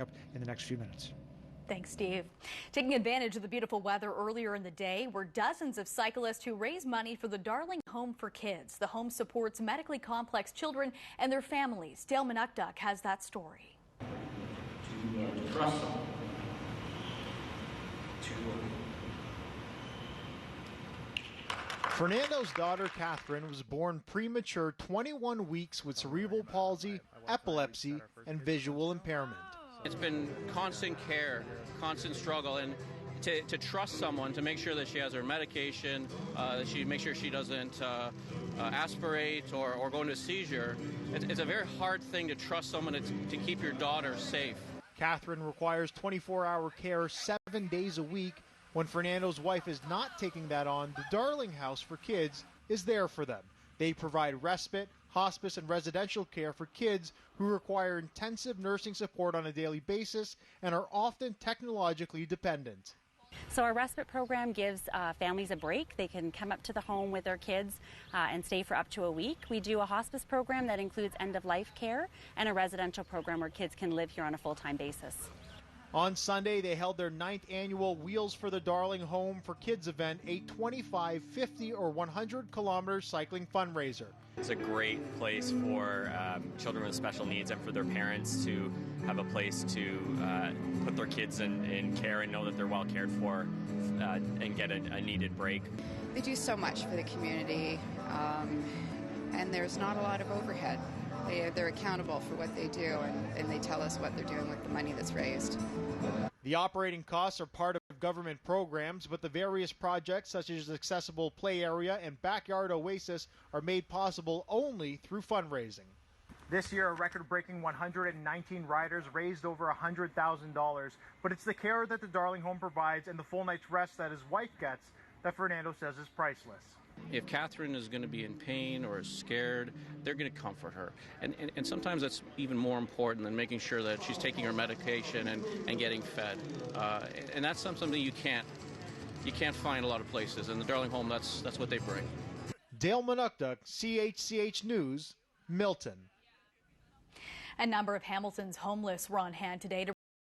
up in the next few minutes. Thanks, Steve. Taking advantage of the beautiful weather earlier in the day were dozens of cyclists who raise money for the Darling Home for Kids. The home supports medically complex children and their families. Dale Manukduk has that story. To trust them. Fernando's daughter, Catherine, was born premature 21 weeks with cerebral palsy, epilepsy, and visual impairment. It's been constant care, constant struggle, and to trust someone, to make sure that she has her medication, that she make sure she doesn't aspirate or go into a seizure. It's a very hard thing to trust someone to keep your daughter safe. Catherine requires 24-hour care 7 days a week. When Fernando's wife is not taking that on, the Darling House for Kids is there for them. They provide respite, hospice, and residential care for kids who require intensive nursing support on a daily basis and are often technologically dependent. So our respite program gives families a break. They can come up to the home with their kids and stay for up to a week. We do a hospice program that includes end-of-life care and a residential program where kids can live here on a full-time basis. On Sunday, they held their 9th annual Wheels for the Darling Home for Kids event, a 25, 50, or 100-kilometer cycling fundraiser. It's a great place for children with special needs and for their parents to have a place to put their kids in care and know that they're well cared for and get a needed break. They do so much for the community, and there's not a lot of overhead. They're accountable for what they do, and they tell us what they're doing with the money that's raised. The operating costs are part of government programs, but the various projects such as accessible play area and backyard oasis are made possible only through fundraising. This year, a record-breaking 119 riders raised over $100,000, but it's the care that the Darling Home provides and the full night's rest that his wife gets that Fernando says is priceless. If Catherine is going to be in pain or is scared, they're going to comfort her. And sometimes that's even more important than making sure that she's taking her medication and getting fed. And that's something you can't find a lot of places. And the Darling Home, that's what they bring. Dale Manukduk, CHCH News, Milton. A number of Hamilton's homeless were on hand today to